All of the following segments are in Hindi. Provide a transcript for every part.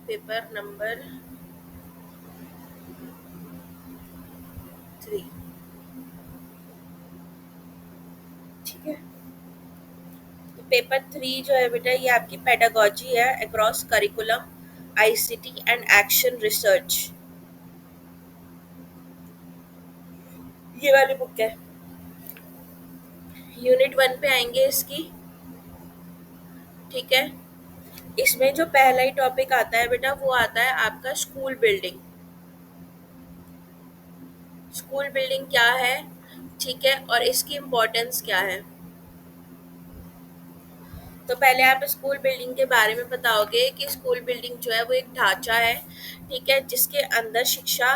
Paper number 3। ठीक है, तो पेपर 3 जो है बेटा ये आपकी पेडागोजी है across curriculum, ICT and action research, ये वाली बुक है। यूनिट 1 पे आएंगे इसकी। ठीक है, इसमें जो पहला ही टॉपिक आता है बेटा वो आता है आपका स्कूल बिल्डिंग। स्कूल बिल्डिंग क्या है, ठीक है, और इसकी इम्पोर्टेंस क्या है। तो पहले आप स्कूल बिल्डिंग के बारे में बताओगे कि स्कूल बिल्डिंग जो है वो एक ढांचा है, ठीक है, जिसके अंदर शिक्षा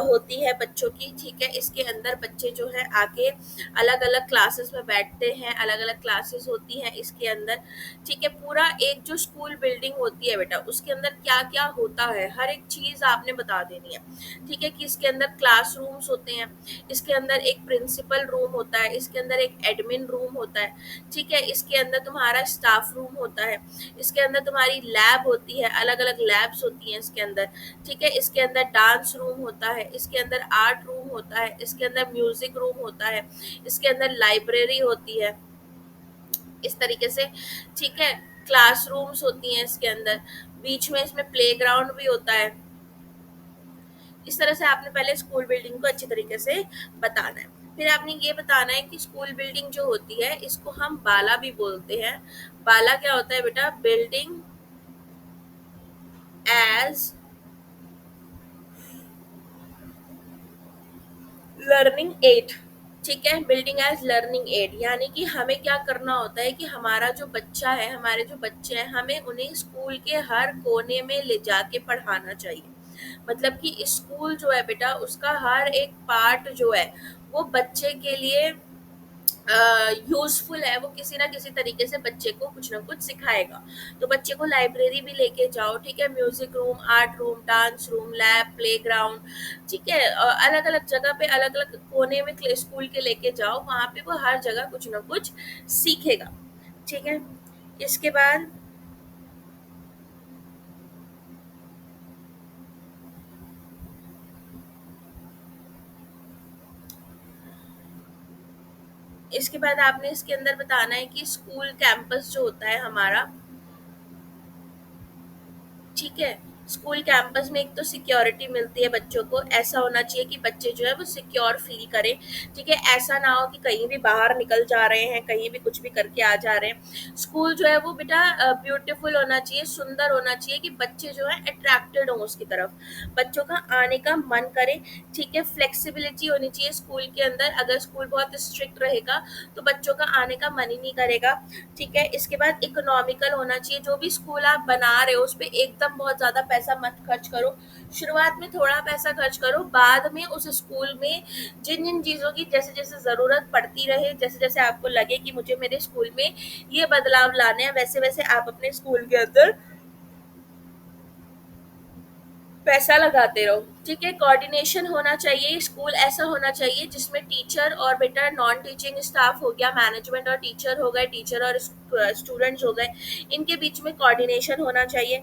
होती है बच्चों की। ठीक है, इसके अंदर बच्चे जो है आके अलग अलग क्लासेस में बैठते हैं, अलग अलग क्लासेस होती हैं इसके अंदर। ठीक है, पूरा एक जो स्कूल बिल्डिंग होती है बेटा उसके अंदर क्या क्या होता है हर एक चीज आपने बता देनी है। ठीक है, कि इसके अंदर क्लासरूम्स होते हैं, इसके अंदर एक प्रिंसिपल रूम होता है, इसके अंदर एक एडमिन रूम होता है। ठीक है, इसके अंदर तुम्हारा स्टाफ रूम होता है, इसके अंदर तुम्हारी लैब होती है, अलग अलग लैब्स होती हैं इसके अंदर। ठीक है, इसके अंदर डांस रूम होता है, इसके अंदर आर्ट रूम होता है, इसके अंदर म्यूजिक रूम होता है, इसके अंदर लाइब्रेरी होती है, इस तरीके से। ठीक है, क्लासरूम्स होती हैं इसके अंदर, बीच में इसमें प्लेग्राउंड भी होता है। इस तरह से आपने पहले स्कूल बिल्डिंग को अच्छी तरीके से बताना है। फिर आपने ये बताना है कि स्कूल बिल्डिंग जो होती है इसको हम बाला भी बोलते हैं। बाला क्या होता है बेटा, बिल्डिंग एज लर्निंग एड। ठीक है, बिल्डिंग एज लर्निंग एड, यानी कि हमें क्या करना होता है कि हमारा जो बच्चा है, हमारे जो बच्चे हैं, हमें उन्हें स्कूल के हर कोने में ले जाके पढ़ाना चाहिए। मतलब कि स्कूल जो है बेटा उसका हर एक पार्ट जो है वो बच्चे के लिए यूजफुल है, वो किसी ना किसी तरीके से बच्चे को कुछ ना कुछ सिखाएगा। तो बच्चे को लाइब्रेरी भी लेके जाओ, ठीक है, music room, art room, dance room, lab, play ground, ठीक है, अलग अलग जगह पे अलग अलग कोने में स्कूल के लेके जाओ, वहां पे वो हर जगह कुछ ना कुछ सीखेगा। ठीक है, इसके बाद इसके बाद आपने इसके अंदर बताना है कि स्कूल कैंपस जो होता है हमारा, ठीक है, स्कूल कैंपस में एक तो सिक्योरिटी मिलती है बच्चों को, ऐसा होना चाहिए कि बच्चे जो है वो सिक्योर फील करें। ठीक है, ऐसा ना हो कि कहीं भी बाहर निकल जा रहे हैं, कहीं भी कुछ भी करके आ जा रहे हैं। स्कूल जो है वो बेटा ब्यूटीफुल होना चाहिए, सुंदर होना चाहिए, कि बच्चे जो है अट्रैक्टेड हों उसकी तरफ, बच्चों का आने का मन करे। ठीक है, फ्लेक्सिबिलिटी होनी चाहिए स्कूल के अंदर, अगर स्कूल बहुत स्ट्रिक्ट रहेगा तो बच्चों का आने का मन ही नहीं करेगा। ठीक है, इसके बाद इकोनॉमिकल होना चाहिए, जो भी स्कूल आप बना रहे हो उस पर एकदम बहुत ज्यादा पैसा मत खर्च करो। शुरुआत में थोड़ा पैसा खर्च करो, बाद में उस स्कूल में जिन जिन चीजों की जैसे जैसे जरूरत पड़ती रहे, जैसे जैसे आपको लगे कि मुझे मेरे स्कूल में ये बदलाव लाने हैं, वैसे वैसे आप अपने स्कूल के अंदर पैसा लगाते रहो। ठीक है, कोऑर्डिनेशन होना चाहिए, स्कूल ऐसा होना चाहिए जिसमें टीचर और बेटा नॉन टीचिंग स्टाफ हो गया, मैनेजमेंट और टीचर हो गए, टीचर और स्टूडेंट्स हो गए, इनके बीच में कोऑर्डिनेशन होना चाहिए।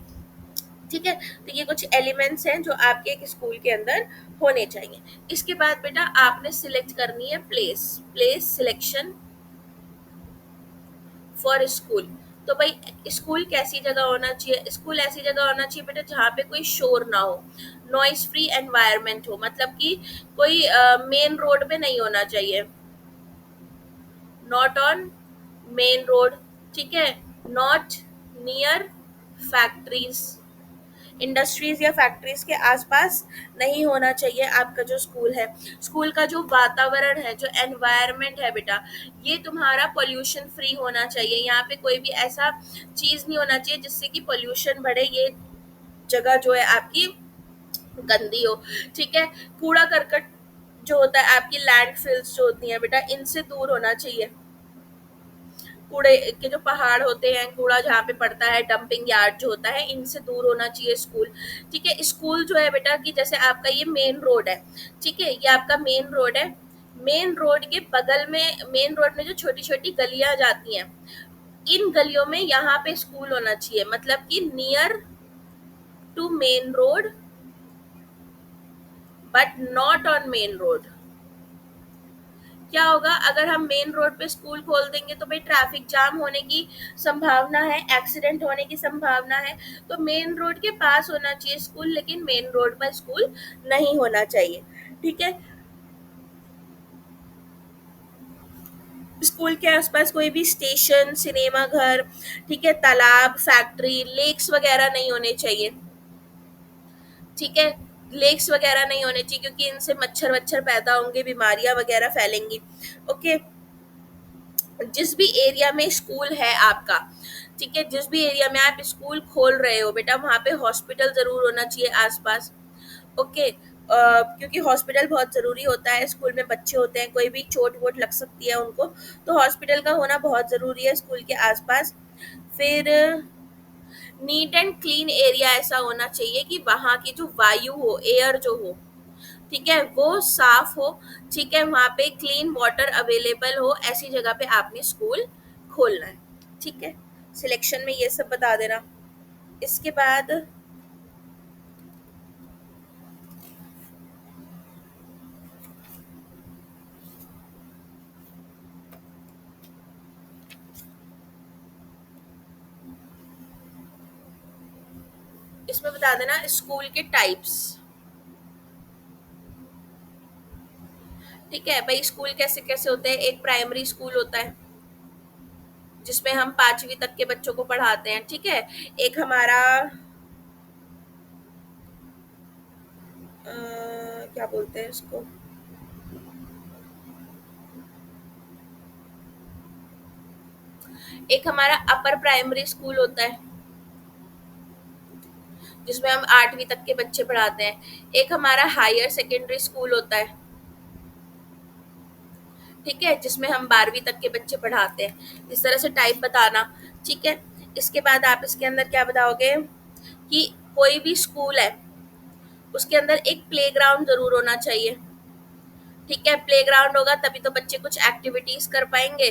ठीक है, तो ये कुछ एलिमेंट्स हैं जो आपके एक स्कूल के अंदर होने चाहिए। इसके बाद बेटा आपने सिलेक्ट करनी है place, place selection for school. तो भाई स्कूल कैसी जगह होना चाहिए, स्कूल ऐसी जगह होना चाहिए बेटा जहाँ पे कोई शोर ना हो, नॉइस फ्री एनवायरनमेंट हो, मतलब कि कोई मेन रोड पे नहीं होना चाहिए, नॉट ऑन मेन रोड। ठीक है, नॉट नियर फैक्ट्रीज, इंडस्ट्रीज या फैक्ट्रीज के आसपास नहीं होना चाहिए आपका जो स्कूल है। स्कूल का जो वातावरण है, जो एनवायरनमेंट है बेटा, ये तुम्हारा पोल्यूशन फ्री होना चाहिए, यहाँ पे कोई भी ऐसा चीज नहीं होना चाहिए जिससे कि पोल्यूशन बढ़े, ये जगह जो है आपकी गंदी हो। ठीक है, कूड़ा करकट जो होता है, आपकी लैंड फिल्स जो होती हैं बेटा, इनसे दूर होना चाहिए। कूड़े के जो पहाड़ होते हैं, कूड़ा जहाँ पे पड़ता है, डंपिंग यार्ड जो होता है, इनसे दूर होना चाहिए स्कूल। ठीक है, स्कूल जो है बेटा कि जैसे आपका ये मेन रोड है, ठीक है, ये आपका मेन रोड है, मेन रोड के बगल में, मेन रोड में जो छोटी छोटी गलियां जाती हैं, इन गलियों में यहाँ पे स्कूल होना चाहिए, मतलब कि near to main road but not on main road. क्या होगा अगर हम मेन रोड पे स्कूल खोल देंगे तो भाई ट्रैफिक जाम होने की संभावना है, एक्सीडेंट होने की संभावना है। तो मेन रोड के पास होना चाहिए स्कूल, लेकिन मेन रोड पर स्कूल नहीं होना चाहिए। ठीक है, स्कूल के आसपास कोई भी स्टेशन, सिनेमा घर, ठीक है, तालाब, फैक्ट्री, लेक्स वगैरह नहीं होने चाहिए। ठीक है, लेक्स वगैरह नहीं होने चाहिए क्योंकि इनसे मच्छर वच्छर पैदा होंगे, बीमारियां वगैरह फैलेंगी। ओके, जिस भी एरिया में स्कूल है आपका, ठीक है, जिस भी एरिया में आप स्कूल खोल रहे हो बेटा, वहाँ पे हॉस्पिटल जरूर होना चाहिए आसपास। ओके, क्योंकि हॉस्पिटल बहुत ज़रूरी होता है। स्कूल में बच्चे होते हैं, कोई भी चोट वोट लग सकती है उनको, तो हॉस्पिटल का होना बहुत ज़रूरी है स्कूल के आसपास। फिर नीट एंड क्लीन एरिया ऐसा होना चाहिए कि वहाँ की जो वायु हो, एयर जो हो, ठीक है, वो साफ हो। ठीक है, वहाँ पे क्लीन वाटर अवेलेबल हो, ऐसी जगह पे आपने स्कूल खोलना है। ठीक है, सिलेक्शन में ये सब बता देना। इसके बाद इसमें बता देना स्कूल के टाइप्स। ठीक है भाई, स्कूल कैसे कैसे होते हैं। एक प्राइमरी स्कूल होता है जिसमें हम 5वीं तक के बच्चों को पढ़ाते हैं। ठीक है, एक हमारा क्या बोलते हैं उसको, एक हमारा अपर प्राइमरी स्कूल होता है जिसमें हम 8वीं तक के बच्चे पढ़ाते हैं। एक हमारा हायर सेकेंडरी स्कूल होता है, ठीक है, जिसमें हम 12वीं तक के बच्चे पढ़ाते हैं। इस तरह से टाइप बताना। ठीक है, इसके बाद आप इसके अंदर क्या बताओगे कि कोई भी स्कूल है उसके अंदर एक प्लेग्राउंड जरूर होना चाहिए। ठीक है, प्लेग्राउंड होगा तभी तो बच्चे कुछ एक्टिविटीज कर पाएंगे।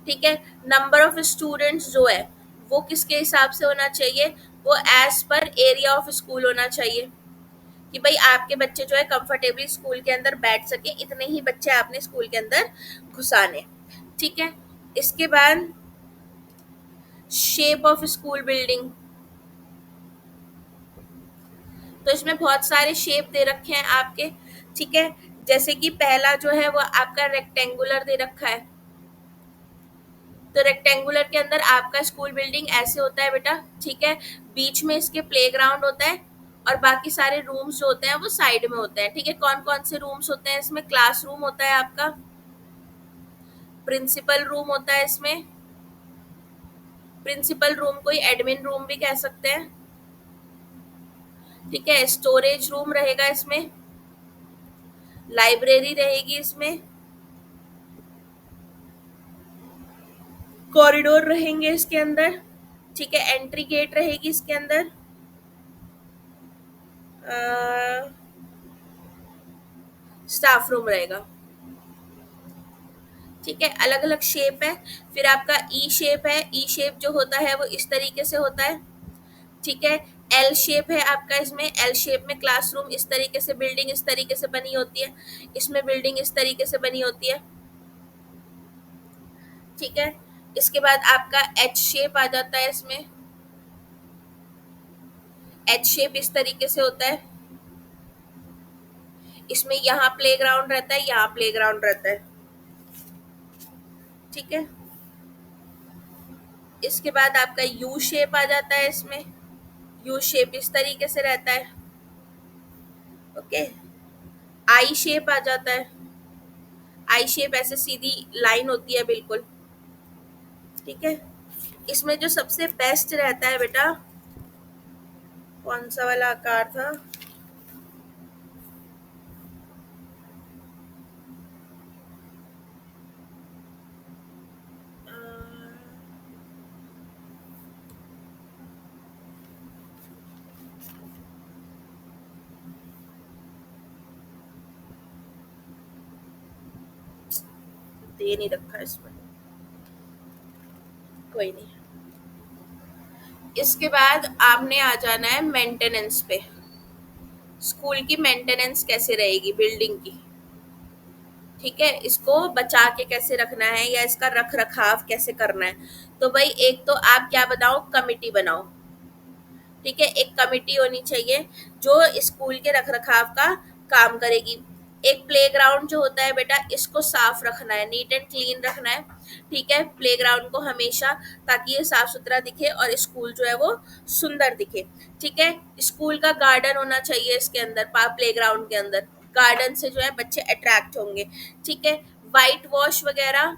ठीक है, नंबर ऑफ स्टूडेंट्स जो है वो किसके हिसाब से होना चाहिए, वो as per area of school होना चाहिए कि भाई आपके बच्चे जो है कंफर्टेबली स्कूल के अंदर बैठ सके, इतने ही बच्चे आपने स्कूल के अंदर घुसाने। ठीक है, इसके बाद शेप ऑफ स्कूल बिल्डिंग। तो इसमें बहुत सारे शेप दे रखे हैं आपके। ठीक है, जैसे कि पहला जो है वो आपका रेक्टेंगुलर दे रखा है। तो रेक्टेंगुलर के अंदर आपका स्कूल बिल्डिंग ऐसे होता है बेटा। ठीक है, बीच में इसके प्लेग्राउंड होता है और बाकी सारे रूम्स जो होते हैं वो साइड में होते हैं। ठीक है, कौन कौन से रूम्स होते हैं इसमें, क्लासरूम होता है आपका, प्रिंसिपल रूम होता है इसमें, प्रिंसिपल रूम को ही एडमिन रूम भी कह सकते हैं। ठीक है, स्टोरेज रूम रहेगा इसमें, लाइब्रेरी रहेगी इसमें, कॉरिडोर रहेंगे इसके अंदर। ठीक है, एंट्री गेट रहेगी इसके अंदर, स्टाफ रूम रहेगा। ठीक है, अलग अलग शेप है। फिर आपका ई शेप है, ई शेप जो होता है वो इस तरीके से होता है। ठीक है, एल शेप है आपका, इसमें एल शेप में क्लासरूम इस तरीके से, बिल्डिंग इस तरीके से बनी होती है, इसमें बिल्डिंग इस तरीके से बनी होती है। ठीक है, इसके बाद आपका एच शेप आ जाता है इसमें, एच शेप इस तरीके से होता है। इसमें यहाँ प्लेग्राउंड रहता है, यहाँ प्लेग्राउंड रहता है। ठीक है, इसके बाद आपका यू शेप आ जाता है इसमें, यू शेप इस तरीके से रहता है। ओके, आई शेप आ जाता है, आई शेप ऐसे सीधी लाइन होती है बिल्कुल। ठीक है, इसमें जो सबसे बेस्ट रहता है बेटा, कौन सा वाला आकार था, दे नहीं रखा इसमें, कोई नहीं। इसके बाद आपने आ जाना है मेंटेनेंस पे। स्कूल की मेंटेनेंस कैसे रहेगी बिल्डिंग की, ठीक है, इसको बचा के कैसे रखना है या इसका रख रखाव कैसे करना है। तो भाई एक तो आप क्या बनाओ, कमिटी बनाओ, ठीक है, एक कमिटी होनी चाहिए जो स्कूल के रखरखाव का काम करेगी। एक प्लेग्राउंड जो होता है बेटा, इसको साफ रखना है, नीट एंड क्लीन रखना है, ठीक है, प्लेग्राउंड को हमेशा, ताकि ये साफ सुथरा दिखे और स्कूल जो है वो सुंदर दिखे। ठीक है, स्कूल का गार्डन होना चाहिए इसके अंदर, प्लेग्राउंड के अंदर गार्डन से जो है बच्चे अट्रैक्ट होंगे। ठीक है, वाइट वॉश वगैरह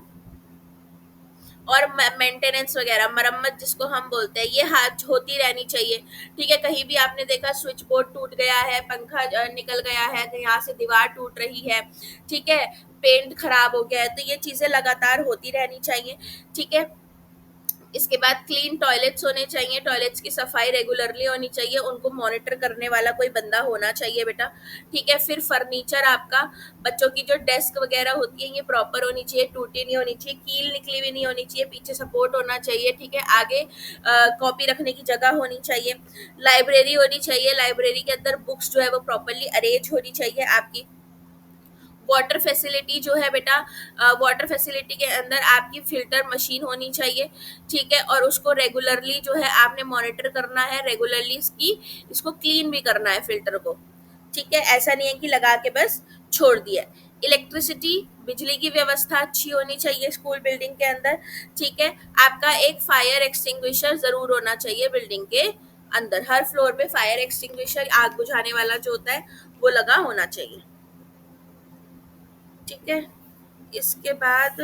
और मेंटेनेंस वगैरह, मरम्मत जिसको हम बोलते हैं, ये हाथ होती रहनी चाहिए। ठीक है, कहीं भी आपने देखा स्विच बोर्ड टूट गया है, पंखा निकल गया है, यहाँ से दीवार टूट रही है, ठीक है, पेंट खराब हो गया है, तो ये चीजें लगातार होती रहनी चाहिए। ठीक है, इसके बाद क्लीन टॉयलेट्स होने चाहिए, टॉयलेट्स की सफाई रेगुलरली होनी चाहिए, उनको मॉनिटर करने वाला कोई बंदा होना चाहिए बेटा। ठीक है, फिर फर्नीचर आपका, बच्चों की जो डेस्क वगैरह होती है ये प्रॉपर होनी चाहिए, टूटी नहीं होनी चाहिए, कील निकली हुई नहीं होनी चाहिए, पीछे सपोर्ट होना चाहिए। ठीक है, आगे कॉपी रखने की जगह होनी चाहिए, लाइब्रेरी होनी चाहिए, लाइब्रेरी के अंदर बुक्स जो है वो प्रॉपरली अरेंज होनी चाहिए आपकी। वाटर फैसिलिटी जो है बेटा, वाटर फैसिलिटी के अंदर आपकी फिल्टर मशीन होनी चाहिए। ठीक है, और उसको रेगुलरली जो है आपने मॉनिटर करना है, रेगुलरली इसको क्लीन भी करना है फिल्टर को। ठीक है, ऐसा नहीं है कि लगा के बस छोड़ दिया। इलेक्ट्रिसिटी, बिजली की व्यवस्था अच्छी होनी चाहिए स्कूल बिल्डिंग के अंदर। ठीक है, आपका एक फायर एक्सटिंग्विशर जरूर होना चाहिए बिल्डिंग के अंदर, हर फ्लोर पे फायर एक्सटिंग्विशर, आग बुझाने वाला जो होता है वो लगा होना चाहिए। ठीक है, इसके बाद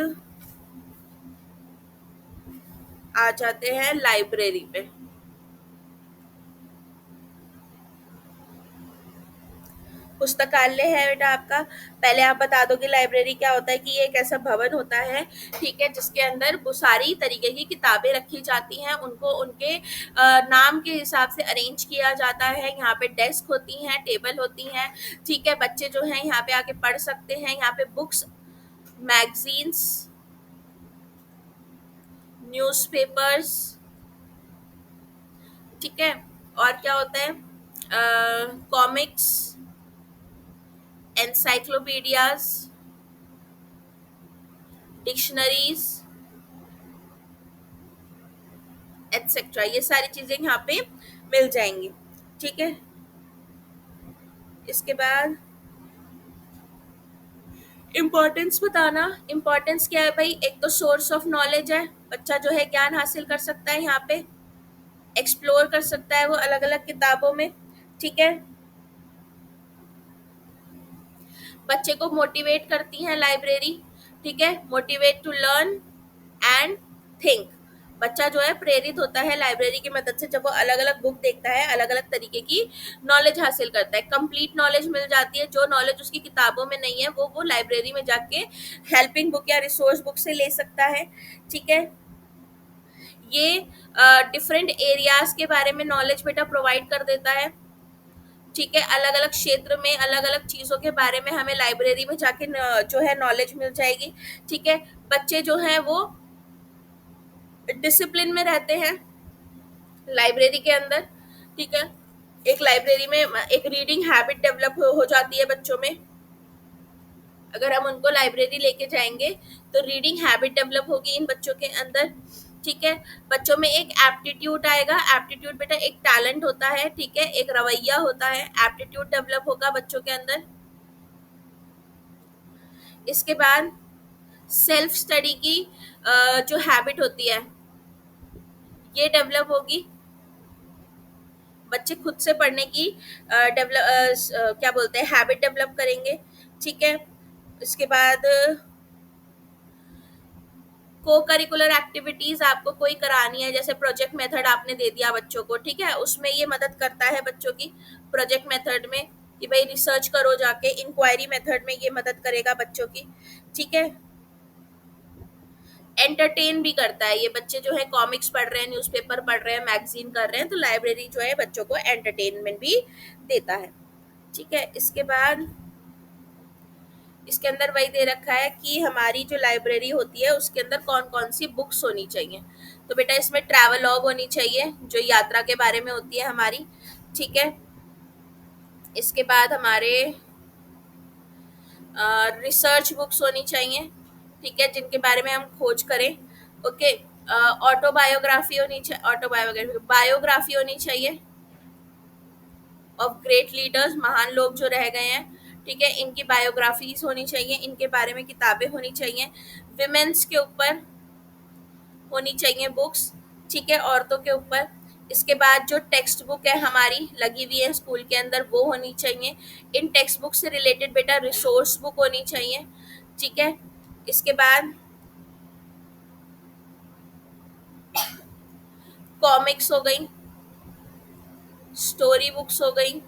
आ जाते हैं लाइब्रेरी पे। पुस्तकालय है बेटा आपका, पहले आप बता दो कि लाइब्रेरी क्या होता है, कि ये एक ऐसा भवन होता है, ठीक है, जिसके अंदर वो सारी तरीके की किताबें रखी जाती हैं, उनको उनके नाम के हिसाब से अरेंज किया जाता है। यहाँ पे डेस्क होती हैं, टेबल होती हैं, ठीक है, बच्चे जो हैं यहाँ पे आके पढ़ सकते हैं, यहाँ पे बुक्स, मैगजीन्स, न्यूज़पेपर्स, ठीक है, और क्या होता है, कॉमिक्स, एनसाइक्लोपीडियाज, डिक्शनरीज, एटसेट्रा, ये सारी चीजें यहाँ पे मिल जाएंगी। ठीक है, इसके बाद इम्पोर्टेंस बताना। इम्पोर्टेंस क्या है भाई, एक तो सोर्स ऑफ नॉलेज है, बच्चा जो है ज्ञान हासिल कर सकता है यहाँ पे, एक्सप्लोर कर सकता है वो अलग अलग किताबों में। ठीक है, बच्चे को मोटिवेट करती है लाइब्रेरी। ठीक है, motivate to learn and think, बच्चा जो है प्रेरित होता है लाइब्रेरी की मदद से, जब वो अलग अलग बुक देखता है, अलग अलग तरीके की नॉलेज हासिल करता है, कंप्लीट नॉलेज मिल जाती है, जो नॉलेज उसकी किताबों में नहीं है वो लाइब्रेरी में जाके हेल्पिंग बुक या रिसोर्स बुक से ले सकता है। ठीक है, ये डिफरेंट एरियाज के बारे में नॉलेज बेटा प्रोवाइड कर देता है। ठीक है, अलग अलग क्षेत्र में अलग अलग चीज़ों के बारे में हमें लाइब्रेरी में जाके जो है नॉलेज मिल जाएगी। ठीक है, बच्चे जो हैं वो डिसिप्लिन में रहते हैं लाइब्रेरी के अंदर। ठीक है, एक लाइब्रेरी में एक रीडिंग हैबिट डेवलप हो जाती है बच्चों में, अगर हम उनको लाइब्रेरी लेके जाएंगे तो रीडिंग हैबिट डेवलप होगी इन बच्चों के अंदर। ठीक है, बच्चों में एक एप्टीट्यूड आएगा, एप्टीट्यूड बेटा एक टैलेंट होता है, ठीक है, एक रवैया होता है, एप्टीट्यूड डेवलप होगा बच्चों के अंदर। इसके बाद सेल्फ स्टडी की जो हैबिट होती है ये डेवलप होगी, बच्चे खुद से पढ़ने की डेवलप क्या बोलते हैं हैबिट डेवलप करेंगे। ठीक है, इसके बाद को करिकुलर एक्टिविटीज आपको कोई करानी है, जैसे प्रोजेक्ट मेथड आपने दे दिया बच्चों को, ठीक है, उसमें ये मदद करता है बच्चों की प्रोजेक्ट मेथड में, कि भाई रिसर्च करो जाके, इंक्वायरी मेथड में ये मदद करेगा बच्चों की। ठीक है, एंटरटेन भी करता है, ये बच्चे जो है कॉमिक्स पढ़ रहे हैं, न्यूज़पेपर पढ़ रहे हैं, मैगजीन कर रहे हैं, तो लाइब्रेरी जो है बच्चों को एंटरटेनमेंट भी देता है। ठीक है, इसके अंदर वही दे रखा है कि हमारी जो लाइब्रेरी होती है उसके अंदर कौन कौन सी बुक्स होनी चाहिए। तो बेटा इसमें ट्रैवलॉग होनी चाहिए जो यात्रा के बारे में होती है हमारी, ठीक है। इसके बाद हमारे रिसर्च बुक्स होनी चाहिए, ठीक है, जिनके बारे में हम खोज करें। ओके। ऑटोबायोग्राफी होनी चाहिए, ऑटोबायोग्राफी बायोग्राफी होनी चाहिए ऑफ ग्रेट लीडर्स, महान लोग जो रह गए हैं, ठीक है, इनकी बायोग्राफीज होनी चाहिए, इनके बारे में किताबें होनी चाहिए। विमेंस के ऊपर होनी चाहिए बुक्स, ठीक है, औरतों के ऊपर। इसके बाद जो टेक्स्ट बुक है हमारी लगी हुई है स्कूल के अंदर वो होनी चाहिए। इन टेक्स्ट बुक से रिलेटेड बेटा रिसोर्स बुक होनी चाहिए, ठीक है। इसके बाद कॉमिक्स हो गई, स्टोरी बुक्स हो गई,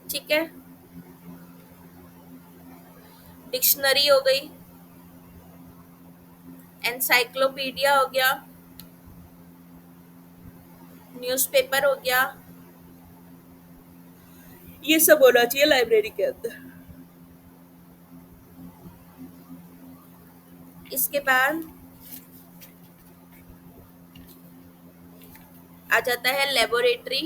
ठीक है, डिक्शनरी हो गई, एनसाइक्लोपीडिया हो गया, न्यूज़पेपर हो गया, ये सब होना चाहिए लाइब्रेरी के अंदर। इसके बाद आ जाता है लेबोरेटरी,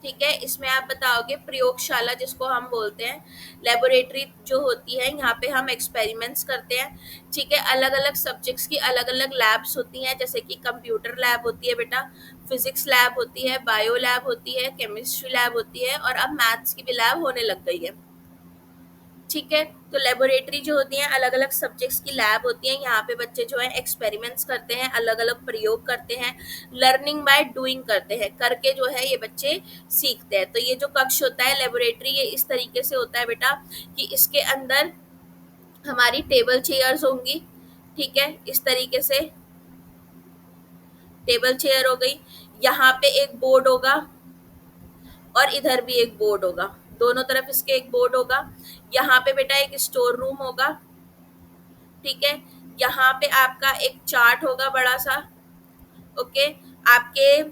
ठीक है। इसमें आप बताओगे प्रयोगशाला जिसको हम बोलते हैं, लेबोरेटरी जो होती है यहाँ पे हम एक्सपेरिमेंट्स करते हैं, ठीक है। अलग अलग सब्जेक्ट्स की अलग अलग लैब्स होती हैं, जैसे कि कंप्यूटर लैब होती है बेटा, फिजिक्स लैब होती है, बायो लैब होती है, केमिस्ट्री लैब होती है, और अब मैथ्स की भी लैब होने लग गई है, ठीक है। तो लेबोरेटरी जो होती हैं अलग अलग सब्जेक्ट्स की लैब होती हैं, यहाँ पे बच्चे जो है एक्सपेरिमेंट्स करते हैं, अलग अलग प्रयोग करते हैं, लर्निंग बाय डूइंग करते हैं, करके जो है ये बच्चे सीखते हैं। तो ये जो कक्ष होता है लेबोरेटरी, ये इस तरीके से होता है बेटा कि इसके अंदर हमारी टेबल चेयर्स होंगी, ठीक है, इस तरीके से टेबल चेयर हो गई, यहाँ पे एक बोर्ड होगा और इधर भी एक बोर्ड होगा, दोनों तरफ इसके एक बोर्ड होगा। यहाँ पे बेटा एक स्टोर रूम होगा, ठीक है। यहाँ पे आपका एक चार्ट होगा बड़ा सा, ओके। आपके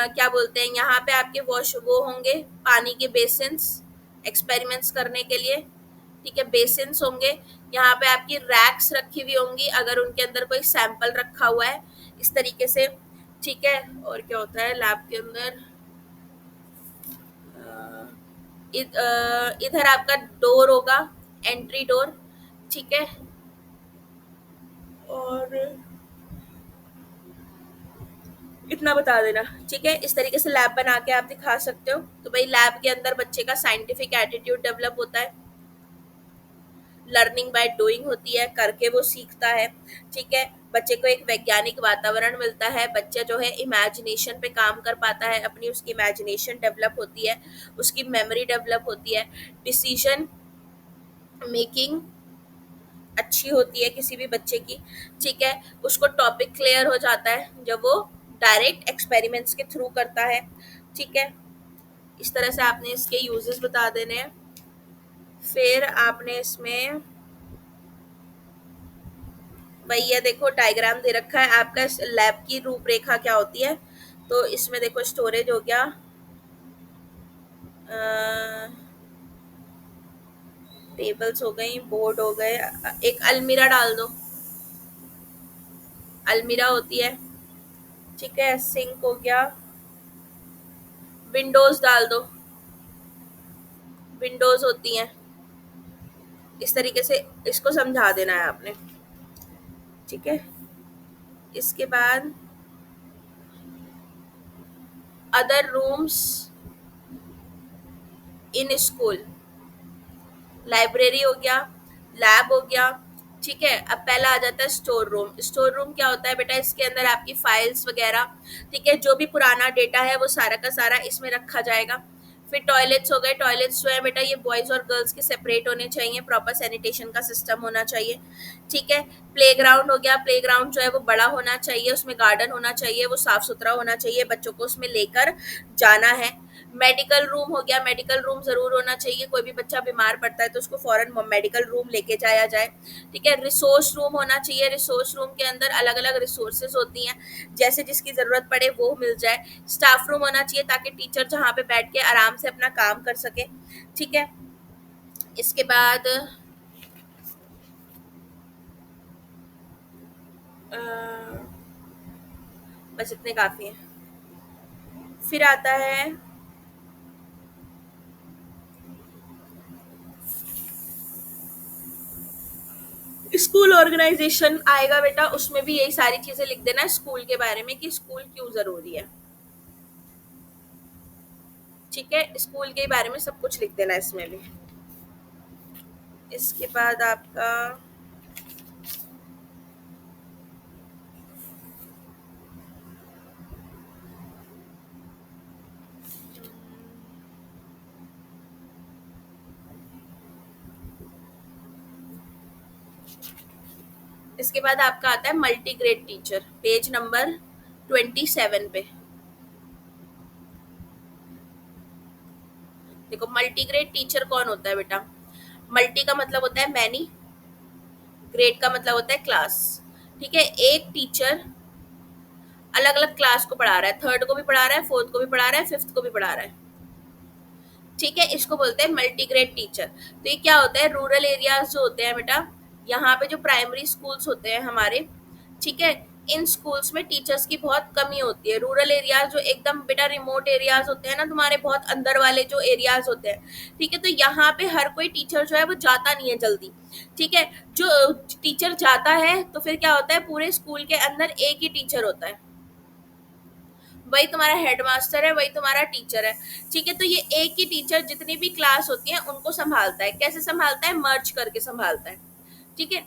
क्या बोलते हैं, यहाँ पे आपके वॉश वो होंगे पानी के बेसिन्स एक्सपेरिमेंट्स करने के लिए, ठीक है, बेसिन्स होंगे। यहाँ पे आपकी रैक्स रखी हुई होंगी अगर उनके अंदर कोई सैंपल रखा हुआ है, इस तरीके से, ठीक है। और क्या होता है लैब के अंदर, इधर आपका डोर होगा, एंट्री डोर, ठीक है। और इतना बता देना, ठीक है। इस तरीके से लैब बना के आप दिखा सकते हो। तो भाई लैब के अंदर बच्चे का साइंटिफिक एटीट्यूड डेवलप होता है, लर्निंग बाय डूइंग होती है, करके वो सीखता है, ठीक है। बच्चे को एक वैज्ञानिक वातावरण मिलता है, बच्चा जो है इमेजिनेशन पे काम कर पाता है, अपनी उसकी इमेजिनेशन डेवलप होती है, उसकी मेमोरी डेवलप होती है, डिसीजन मेकिंग अच्छी होती है किसी भी बच्चे की, ठीक है। उसको टॉपिक क्लियर हो जाता है जब वो डायरेक्ट एक्सपेरिमेंट्स के थ्रू करता है, ठीक है। इस तरह से आपने इसके यूजेस बता देने हैं। फिर आपने इसमें वही है, देखो डायग्राम दे रखा है आपका लैब की रूपरेखा क्या होती है। तो इसमें देखो स्टोरेज हो गया, टेबल्स हो गई, बोर्ड हो गए, एक अलमीरा डाल दो, अलमीरा होती है, ठीक है, सिंक हो गया, विंडोज डाल दो, विंडोज होती हैं, इस तरीके से इसको समझा देना है आपने, ठीक है। इसके बाद other rooms in school, library हो गया, लैब हो गया, ठीक है। अब पहला आ जाता है स्टोर रूम। स्टोर रूम क्या होता है बेटा, इसके अंदर आपकी फाइल्स वगैरह, ठीक है, जो भी पुराना डेटा है वो सारा का सारा इसमें रखा जाएगा। फिर टॉयलेट्स हो गए, टॉयलेट्स जो है बेटा ये बॉयज़ और गर्ल्स के सेपरेट होने चाहिए, प्रॉपर सैनिटेशन का सिस्टम होना चाहिए, ठीक है। प्लेग्राउंड हो गया, प्लेग्राउंड जो है वो बड़ा होना चाहिए, उसमें गार्डन होना चाहिए, वो साफ सुथरा होना चाहिए, बच्चों को उसमें लेकर जाना है। मेडिकल रूम हो गया, मेडिकल रूम ज़रूर होना चाहिए, कोई भी बच्चा बीमार पड़ता है तो उसको फ़ौरन मेडिकल रूम लेके जाया जाए, ठीक है। रिसोर्स रूम होना चाहिए, रिसोर्स रूम के अंदर अलग अलग रिसोर्सेज होती हैं, जैसे जिसकी ज़रूरत पड़े वो मिल जाए। स्टाफ रूम होना चाहिए ताकि टीचर जहाँ पे बैठ के आराम से अपना काम कर सके, ठीक है। इसके बाद अ, बस इतने काफ़ी हैं। फिर आता है स्कूल ऑर्गेनाइजेशन आएगा बेटा, उसमें भी यही सारी चीजें लिख देना स्कूल के बारे में कि स्कूल क्यों जरूरी है, ठीक है। स्कूल के बारे में सब कुछ लिख देना इसमें भी। इसके बाद आपका इसके बाद आपका आता है मल्टीग्रेड टीचर, पेज नंबर 27 पे। देखो मल्टीग्रेड टीचर कौन होता है बेटा, मल्टी का मतलब होता है मैनी, ग्रेड का मतलब होता है क्लास, ठीक है। एक टीचर अलग अलग क्लास को पढ़ा रहा है, थर्ड को भी पढ़ा रहा है, फोर्थ को भी पढ़ा रहा है, फिफ्थ को भी पढ़ा रहा है, ठीक है। इसको बोलते हैं मल्टीग्रेड टीचर। तो ये क्या होता है, रूरल एरियाज जो होते हैं बेटा, यहाँ पे जो प्राइमरी स्कूल्स होते हैं हमारे, ठीक है, इन स्कूल्स में टीचर्स की बहुत कमी होती है। रूरल एरियाज जो एकदम बेटा रिमोट एरियाज होते हैं ना, तुम्हारे बहुत अंदर वाले जो एरियाज होते हैं, ठीक है, तो यहाँ पे हर कोई टीचर जो है वो जाता नहीं है जल्दी, ठीक है। जो टीचर जाता है तो फिर क्या होता है, पूरे स्कूल के अंदर एक ही टीचर होता है, वही तुम्हारा हेडमास्टर है, वही तुम्हारा टीचर है, ठीक है। तो ये एक ही टीचर जितनी भी क्लास होती है उनको संभालता है, कैसे संभालता है, मर्ज करके संभालता है, ठीक है।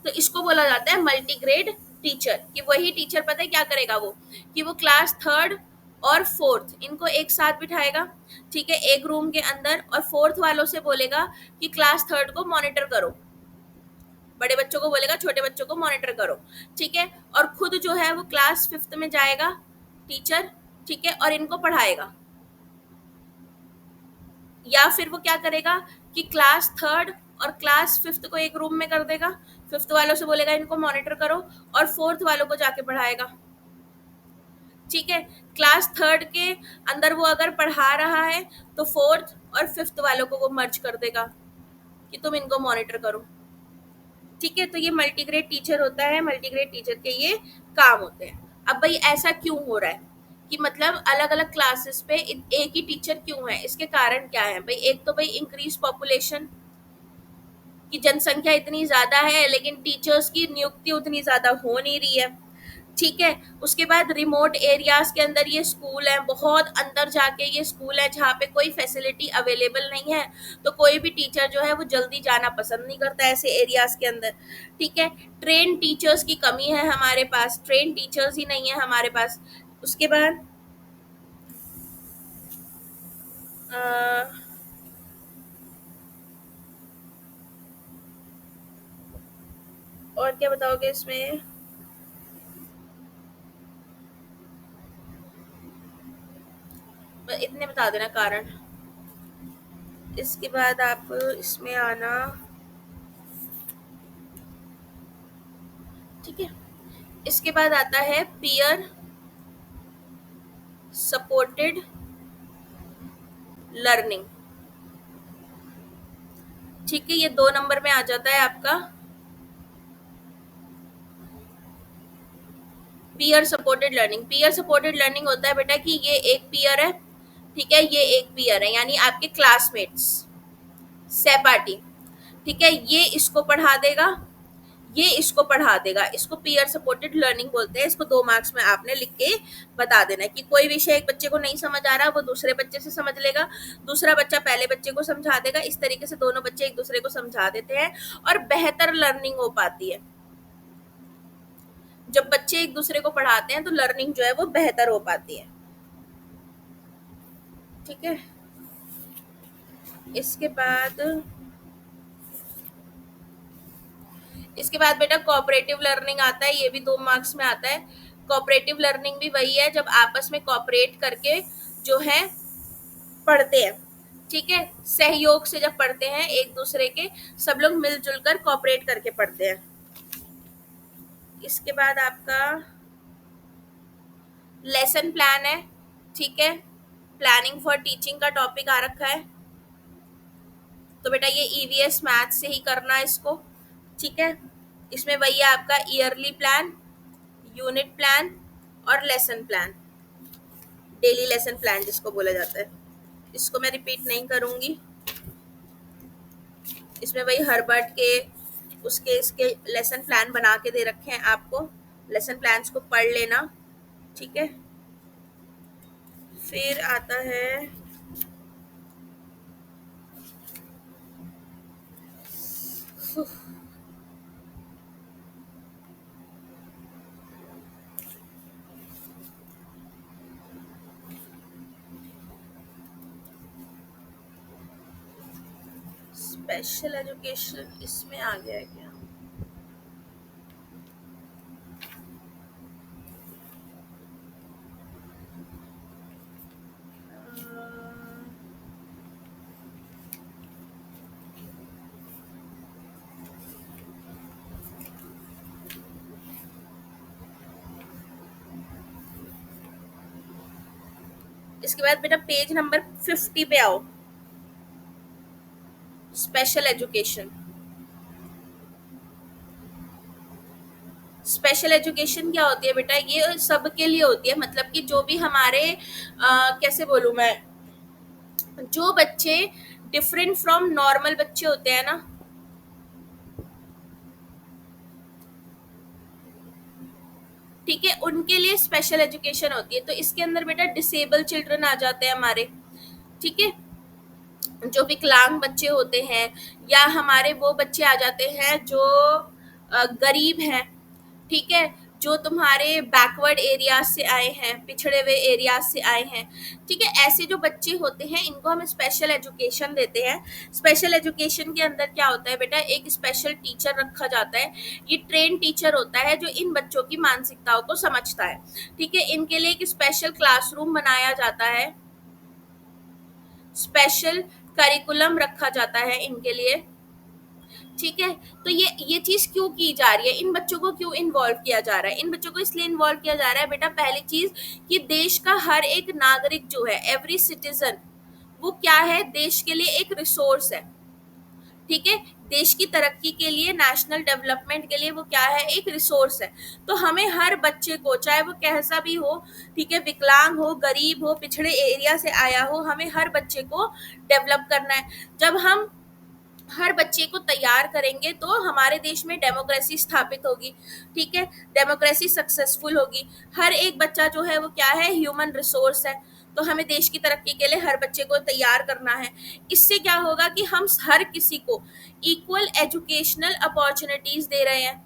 तो इसको बोला जाता है मल्टीग्रेड टीचर, कि वही टीचर पता है क्या करेगा वो, कि वो क्लास थर्ड और फोर्थ इनको एक साथ बिठाएगा, ठीक है, एक रूम के अंदर, और फोर्थ वालों से बोलेगा कि क्लास थर्ड को मॉनिटर करो, बड़े बच्चों को बोलेगा छोटे बच्चों को मॉनिटर करो, ठीक है। और खुद जो है वो क्लास फिफ्थ में जाएगा टीचर, ठीक है, और इनको पढ़ाएगा। या फिर वो क्या करेगा कि क्लास थर्ड और क्लास फिफ्थ को एक रूम में कर देगा, फिफ्थ वालों से बोलेगा इनको मॉनिटर करो, और फोर्थ वालों को जाके पढ़ाएगा, ठीक है। क्लास थर्ड के अंदर वो अगर पढ़ा रहा है तो फोर्थ और फिफ्थ वालों को वो मर्ज कर देगा कि तुम इनको मॉनिटर करो, ठीक है। तो ये मल्टीग्रेड टीचर होता है, मल्टीग्रेड टीचर के ये काम होते हैं। अब भाई ऐसा क्यों हो रहा है कि मतलब अलग अलग क्लासेस पे एक ही टीचर क्यों है, इसके कारण क्या है भाई, एक तो भाई इंक्रीज पॉपुलेशन, की जनसंख्या इतनी ज्यादा है लेकिन टीचर्स की नियुक्ति उतनी ज्यादा हो नहीं रही है, ठीक है। उसके बाद रिमोट एरियाज के अंदर ये स्कूल है, बहुत अंदर जाके ये स्कूल है जहाँ पे कोई फैसिलिटी अवेलेबल नहीं है, तो कोई भी टीचर जो है वो जल्दी जाना पसंद नहीं करता ऐसे एरियाज के अंदर, ठीक है। ट्रेन टीचर्स की कमी है हमारे पास, ट्रेन टीचर्स ही नहीं है हमारे पास। उसके बाद अ, और क्या बताओगे इसमें, इतने बता देना कारण। इसके बाद आप इसमें आना, ठीक है। इसके बाद आता है पीयर सपोर्टेड लर्निंग, ठीक है, ये 2 नंबर में आ जाता है आपका peer supported learning. Peer supported learning होता है बेटा कि ये एक पीयर है, ठीक है, ये एक पीयर है, यानी आपके क्लासमेट्स, सहपाठी, ठीक है, ये इसको पढ़ा देगा, ये इसको पढ़ा देगा, इसको पीयर सपोर्टेड लर्निंग बोलते हैं। इसको 2 मार्क्स में आपने लिख के बता देना है कि कोई विषय एक बच्चे को नहीं समझ आ रहा वो दूसरे बच्चे से समझ लेगा, दूसरा बच्चा पहले बच्चे को समझा देगा, इस तरीके से दोनों बच्चे एक दूसरे को समझा देते हैं और बेहतर लर्निंग हो पाती है। जब बच्चे एक दूसरे को पढ़ाते हैं तो लर्निंग जो है वो बेहतर हो पाती है, ठीक है। इसके बाद इसके बाद बेटा कोऑपरेटिव लर्निंग आता है, ये भी 2 मार्क्स में आता है। कोऑपरेटिव लर्निंग भी वही है जब आपस में कोऑपरेट करके जो है पढ़ते हैं, ठीक है, सहयोग से जब पढ़ते हैं एक दूसरे के, सब लोग मिलजुल कर कॉपरेट करके पढ़ते हैं। इसके बाद आपका लेसन प्लान है, ठीक है, प्लानिंग फॉर टीचिंग का टॉपिक आ रखा है। तो बेटा ये ईवीएस मैथ से ही करना है इसको, ठीक है। इसमें वही है आपका ईयरली प्लान, यूनिट प्लान और lesson plan, daily lesson plan जिसको बोला जाता है। इसको मैं रिपीट नहीं करूंगी। इसमें वही हर्बर्ट के उसके इसके लेसन प्लान बना के दे रखे हैं आपको, लेसन प्लान्स को पढ़ लेना, ठीक है। फिर आता है स्पेशल एजुकेशन, इसमें आ गया है क्या? इसके बाद बेटा पेज नंबर 50 पे आओ, स्पेशल एजुकेशन। स्पेशल एजुकेशन क्या होती है बेटा? ये सबके लिए होती है, मतलब कि जो भी हमारे कैसे बोलूं मैं, जो बच्चे डिफरेंट फ्रॉम नॉर्मल बच्चे होते हैं ना, ठीक है, उनके लिए स्पेशल एजुकेशन होती है। तो इसके अंदर बेटा डिसेबल चिल्ड्रन आ जाते हैं हमारे, ठीक है, जो विकलांग बच्चे होते हैं, या हमारे वो बच्चे आ जाते हैं जो गरीब हैं, ठीक है, जो तुम्हारे बैकवर्ड एरियाज से आए हैं, पिछड़े हुए एरियाज से आए हैं, ठीक है, ऐसे जो बच्चे होते हैं इनको हम स्पेशल एजुकेशन देते हैं। स्पेशल एजुकेशन के अंदर क्या होता है बेटा, एक स्पेशल टीचर रखा जाता है, ये ट्रेन टीचर होता है जो इन बच्चों की मानसिकताओं को समझता है, ठीक है। इनके लिए एक स्पेशल क्लासरूम बनाया जाता है, स्पेशल करिकुलम रखा जाता है इनके लिए, ठीक है। तो ये चीज क्यों की जा रही है, इन बच्चों को क्यों इन्वॉल्व किया जा रहा है? इन बच्चों को इसलिए इन्वॉल्व किया जा रहा है बेटा, पहली चीज कि देश का हर एक नागरिक जो है, एवरी सिटीजन, वो क्या है, देश के लिए एक रिसोर्स है, ठीक है। देश की तरक्की के लिए, नेशनल डेवलपमेंट के लिए वो क्या है, एक रिसोर्स है। तो हमें हर बच्चे को, चाहे वो कैसा भी हो, ठीक है, विकलांग हो, गरीब हो, पिछड़े एरिया से आया हो, हमें हर बच्चे को डेवलप करना है। जब हम हर बच्चे को तैयार करेंगे तो हमारे देश में डेमोक्रेसी स्थापित होगी, ठीक है, डेमोक्रेसी सक्सेसफुल होगी। हर एक बच्चा जो है वो क्या है, ह्यूमन रिसोर्स है। तो हमें देश की तरक्की के लिए हर बच्चे को तैयार करना है। इससे क्या होगा कि हम हर किसी को इक्वल एजुकेशनल अपॉर्चुनिटीज दे रहे हैं।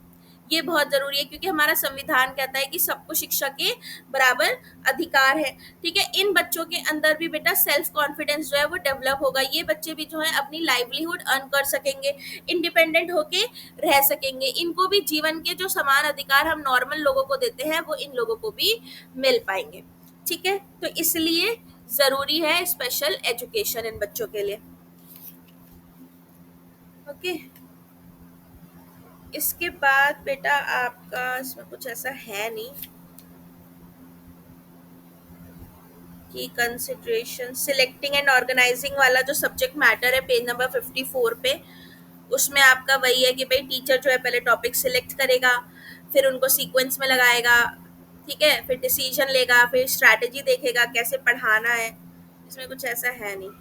ये बहुत जरूरी है, क्योंकि हमारा संविधान कहता है कि सबको शिक्षा के बराबर अधिकार है, ठीक है। इन बच्चों के अंदर भी बेटा सेल्फ कॉन्फिडेंस जो है वो डेवलप होगा। ये बच्चे भी जो है अपनी लाइवलीहुड अर्न कर सकेंगे, इंडिपेंडेंट होके रह सकेंगे। इनको भी जीवन के जो समान अधिकार हम नॉर्मल लोगों को देते हैं वो इन लोगों को भी मिल पाएंगे, ठीक है। तो इसलिए जरूरी है स्पेशल एजुकेशन इन बच्चों के लिए, ओके। इसके बाद बेटा आपका इसमें कुछ ऐसा है नहीं कि कंसिडरेशन, सिलेक्टिंग एंड ऑर्गेनाइजिंग वाला जो सब्जेक्ट मैटर है पेज नंबर 54 पे, उसमें आपका वही है कि भाई टीचर जो है पहले टॉपिक सिलेक्ट करेगा, फिर उनको सीक्वेंस में लगाएगा, ठीक है, फिर डिसीजन लेगा, फिर स्ट्रैटेजी देखेगा कैसे पढ़ाना है। इसमें कुछ ऐसा है नहीं।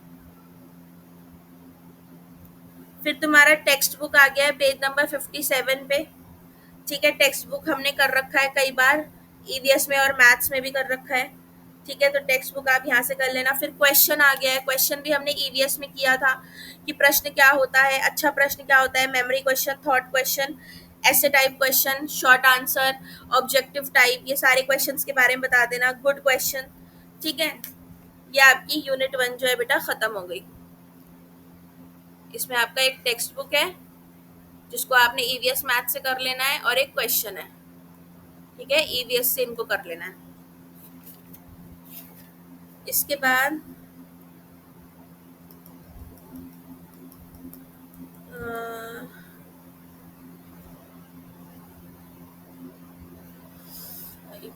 फिर तुम्हारा टेक्स्ट बुक आ गया है पेज नंबर 57 पे, ठीक है। टेक्स्ट बुक हमने कर रखा है कई बार, ईवीएस में और मैथ्स में भी कर रखा है, ठीक है। तो टेक्स्ट बुक आप यहाँ से कर लेना। फिर क्वेश्चन आ गया है, क्वेश्चन भी हमने ईवीएस में किया था कि प्रश्न क्या होता है, अच्छा प्रश्न क्या होता है, मेमोरी क्वेश्चन, थॉट क्वेश्चन, ऐसे type question, short answer, objective type, ये सारे क्वेश्चंस के बारे में बता देना, गुड क्वेश्चन, ठीक है। ये आपकी यूनिट 1 जो है बेटा खत्म हो गई। इसमें आपका एक टेक्स्ट बुक है जिसको आपने ईवीएस मैथ से कर लेना है, और एक क्वेश्चन है, ठीक है, ईवीएस से इनको कर लेना है। इसके बाद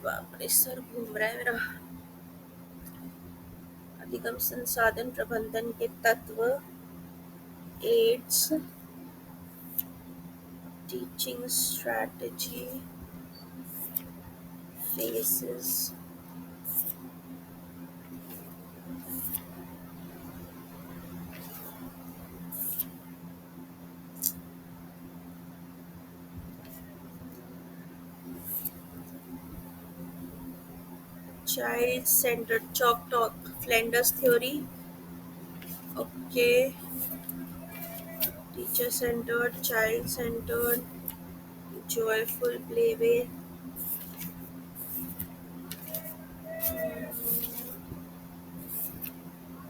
बाप रे, सर घूम रहा है मेरा। अधिगम संसाधन प्रबंधन के तत्व, aids, teaching strategy, phases. Child centred chalk talk, Flanders theory, okay. Teacher centred, child centred, joyful playway,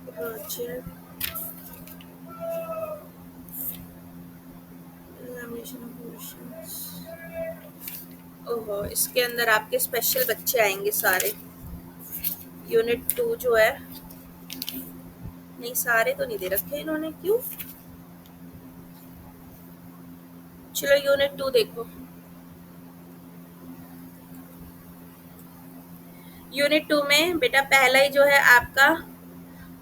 project, examination of emotions। ओहो, इसके अंदर आपके स्पेशल बच्चे आएंगे सारे। यूनिट 2 जो है, नहीं सारे तो नहीं दे रखे इन्होंने, क्यों? चलो यूनिट 2 देखो। यूनिट 2 में बेटा पहला ही जो है आपका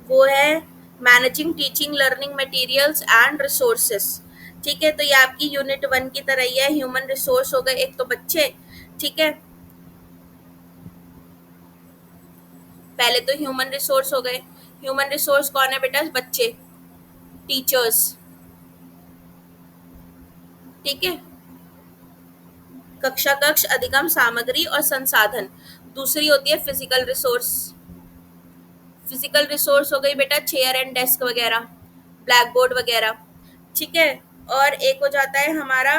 वो है managing teaching learning materials and resources. ठीक है, तो ये आपकी यूनिट 1 की तरह ही है। ह्यूमन रिसोर्स हो गए एक तो बच्चे, ठीक है। पहले तो ह्यूमन रिसोर्स हो गए। ह्यूमन रिसोर्स कौन है बेटा? बच्चे, टीचर्स, ठीक है। कक्षा कक्ष, अधिगम सामग्री और संसाधन। दूसरी होती है फिजिकल रिसोर्स। फिजिकल रिसोर्स हो गई बेटा चेयर एंड डेस्क वगैरह, ब्लैक बोर्ड वगैरह, ठीक है। और एक हो जाता है हमारा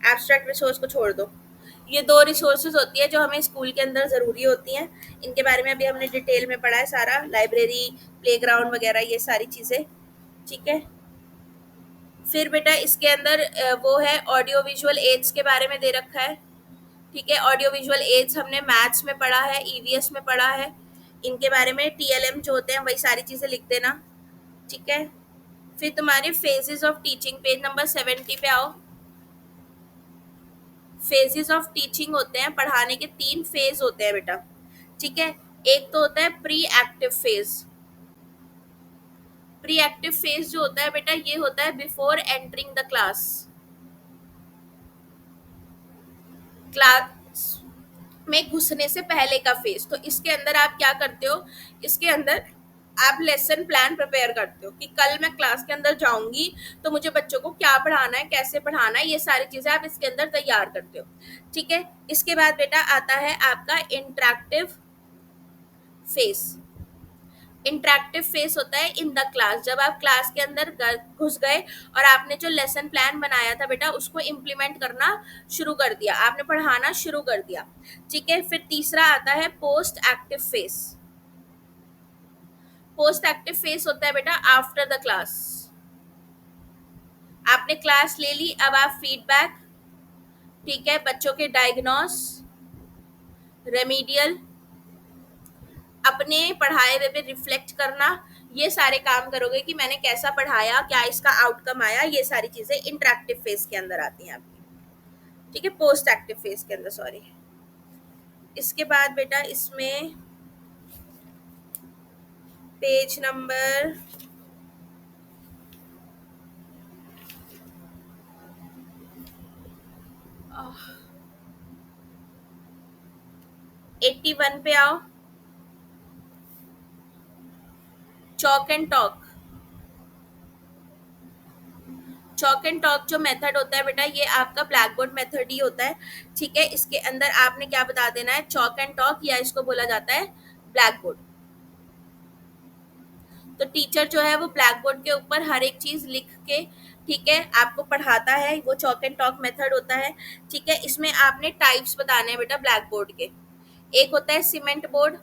एब्स्ट्रैक्ट रिसोर्स, को छोड़ दो। ये दो रिसोर्सेज होती है जो हमें स्कूल के अंदर ज़रूरी होती हैं। इनके बारे में अभी हमने डिटेल में पढ़ा है सारा, लाइब्रेरी, प्लेग्राउंड वगैरह, ये सारी चीज़ें, ठीक है। फिर बेटा इसके अंदर वो है ऑडियो विजुअल एड्स के बारे में दे रखा है, ठीक है। ऑडियो विजुअल एड्स हमने मैथ्स में पढ़ा है, ईवीएस में पढ़ा है। इनके बारे में टीएलएम जो होते हैं वही सारी चीज़ें लिख देना, ठीक है। फिर तुम्हारे phases of teaching, page number 70 पे आओ। फेजेस ऑफ टीचिंग होते हैं, पढ़ाने के 3 फेज होते हैं बेटा, ठीक है। एक तो होता है pre active phase. Pre active phase जो होता है बेटा ये होता है before entering the class. Class में घुसने से पहले का फेज। तो इसके अंदर आप क्या करते हो? इसके अंदर आप लेसन प्लान प्रिपेयर करते हो कि कल मैं क्लास के अंदर जाऊंगी तो मुझे बच्चों को क्या पढ़ाना है, कैसे पढ़ाना है, ये सारी चीजें आप इसके अंदर तैयार करते हो, ठीक है। इसके बाद बेटा आता है आपका इंटरेक्टिव फेस। इंटरेक्टिव फेस होता है इन द क्लास, जब आप क्लास के अंदर घुस गए और आपने जो लेसन प्लान बनाया था बेटा उसको इम्प्लीमेंट करना शुरू कर दिया, आपने पढ़ाना शुरू कर दिया, ठीक है। फिर तीसरा आता है post active face. Post active face होता है बेटा आफ्टर द क्लास। आपने क्लास ले ली, अब आप फीडबैक, ठीक है, बच्चों के डायग्नोस, रेमीडियल, अपने पढ़ाए हुए पे रिफ्लेक्ट करना, ये सारे काम करोगे कि मैंने कैसा पढ़ाया, क्या इसका आउटकम आया, ये सारी चीजें इंटरेक्टिव फेज के अंदर आती हैं आपकी, ठीक है, पोस्ट एक्टिव फेज के अंदर, सॉरी। इसके बाद बेटा इसमें पेज नंबर 81 पे आओ। Chalk and talk. Chalk and talk जो मेथड होता है बेटा ये आपका ब्लैक बोर्ड मेथड ही होता है, ठीक है। इसके अंदर आपने क्या बता देना है, चॉक एंड टॉक, या इसको बोला जाता है ब्लैक बोर्ड। तो टीचर जो है वो ब्लैक बोर्ड के ऊपर हर एक चीज लिख के, ठीक है, आपको पढ़ाता है, वो चॉक एंड टॉक मेथड होता है, ठीक है। इसमें आपने टाइप्स बताने हैं बेटा ब्लैक बोर्ड के। एक होता है सीमेंट बोर्ड,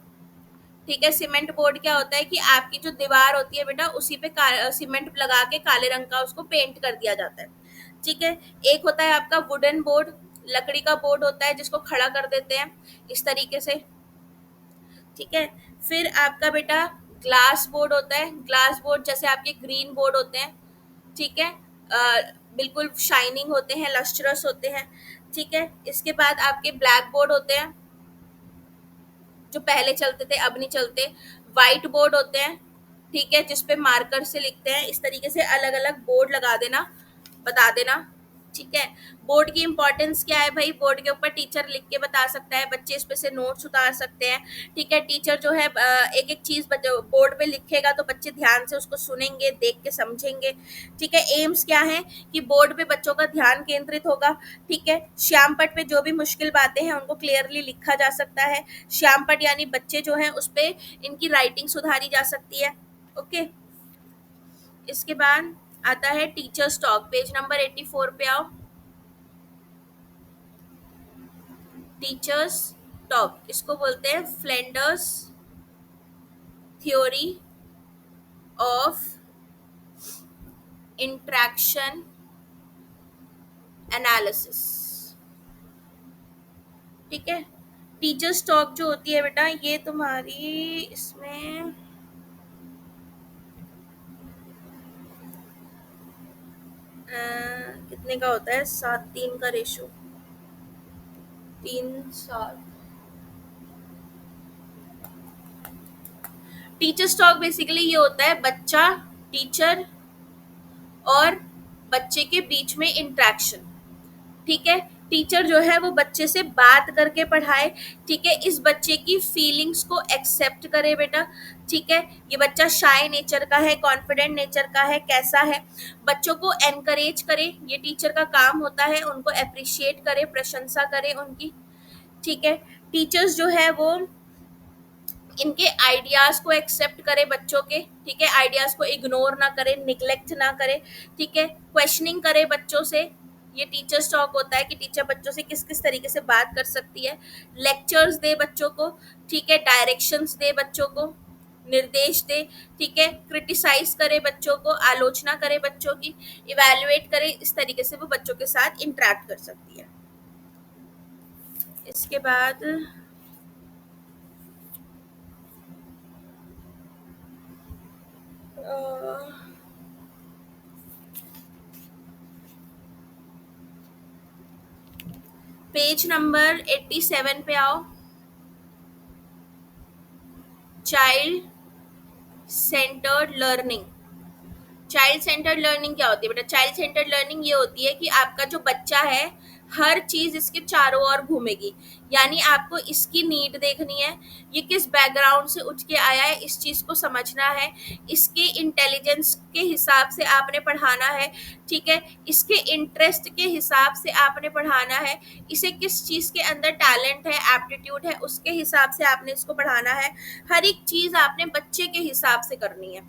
ठीक है। सीमेंट बोर्ड क्या होता है कि आपकी जो दीवार होती है बेटा उसी पे सीमेंट लगा के काले रंग का उसको पेंट कर दिया जाता है, ठीक है। एक होता है आपका वुडन बोर्ड, लकड़ी का बोर्ड होता है जिसको खड़ा कर देते हैं इस तरीके से, ठीक है। फिर आपका बेटा ग्लास बोर्ड होता है। ग्लास बोर्ड जैसे आपके ग्रीन बोर्ड होते हैं, ठीक है, बिल्कुल शाइनिंग होते हैं, लस्ट्रस होते हैं, ठीक है। इसके बाद आपके ब्लैक बोर्ड होते हैं, जो पहले चलते थे अब नहीं चलते। वाइट बोर्ड होते हैं, ठीक है, जिसपे मार्कर से लिखते हैं। इस तरीके से अलग अलग बोर्ड लगा देना, बता देना, ठीक है। बोर्ड की इंपॉर्टेंस क्या है भाई, बोर्ड के ऊपर टीचर लिख के बता सकता है, बच्चे इस पे से नोट्स उतार सकते हैं, ठीक है। टीचर जो है एक एक चीज बोर्ड पे लिखेगा तो बच्चे ध्यान से उसको सुनेंगे, देख के समझेंगे, ठीक है। एम्स क्या है कि बोर्ड पे बच्चों का ध्यान केंद्रित होगा, ठीक है। श्याम पट पे जो भी मुश्किल बातें हैं उनको क्लियरली लिखा जा सकता है। श्याम पट यानी बच्चे जो हैं उस पे इनकी राइटिंग सुधारी जा सकती है, ओके। इसके बाद आता है टीचर्स टॉक, पेज नंबर 84 पे आओ। टीचर्स टॉक, इसको बोलते हैं Flanders theory of interaction analysis, ठीक है। टीचर्स टॉक जो होती है बेटा, ये तुम्हारी इसमें कितने का होता है, 7:3 का रेशो, 3:7। टीचर्स टॉक बेसिकली ये होता है बच्चा, टीचर और बच्चे के बीच में इंट्रैक्शन, ठीक है। टीचर जो है वो बच्चे से बात करके पढ़ाए, ठीक है। इस बच्चे की फीलिंग्स को एक्सेप्ट करे बेटा, ठीक है। ये बच्चा शाय नेचर का है, कॉन्फिडेंट नेचर का है, कैसा है, बच्चों को एनकरेज करे, ये टीचर का काम होता है। उनको अप्रिशिएट करे, प्रशंसा करे उनकी, ठीक है। टीचर्स जो है वो इनके आइडियाज को एक्सेप्ट करे बच्चों के, ठीक है। आइडियाज को इग्नोर ना करे, निग्लेक्ट ना करे, ठीक है। क्वेश्चनिंग करे बच्चों से, ये टीचर्स टॉक होता है कि टीचर बच्चों से किस किस तरीके से बात कर सकती है। लेक्चर्स दे बच्चों को, ठीक है। डायरेक्शंस दे बच्चों को, निर्देश दे, ठीक है। क्रिटिसाइज करे बच्चों को, आलोचना करे बच्चों की, इवेल्युएट करे, इस तरीके से वो बच्चों के साथ इंटरेक्ट कर सकती है। इसके बाद पेज नंबर 87 पे आओ। Child centred learning, child centred learning क्या होती है बेटा, चाइल्ड सेंटर्ड लर्निंग ये होती है कि आपका जो बच्चा है हर चीज इसके चारों ओर घूमेगी, यानी आपको इसकी नीड देखनी है, ये किस बैकग्राउंड से उठ के आया है इस चीज को समझना है, इसके इंटेलिजेंस के हिसाब से आपने पढ़ाना है, ठीक है। इसके इंटरेस्ट के हिसाब से आपने पढ़ाना है, इसे किस चीज के अंदर टैलेंट है, एप्टीट्यूड है, उसके हिसाब से आपने इसको पढ़ाना है। हर एक चीज आपने बच्चे के हिसाब से करनी है।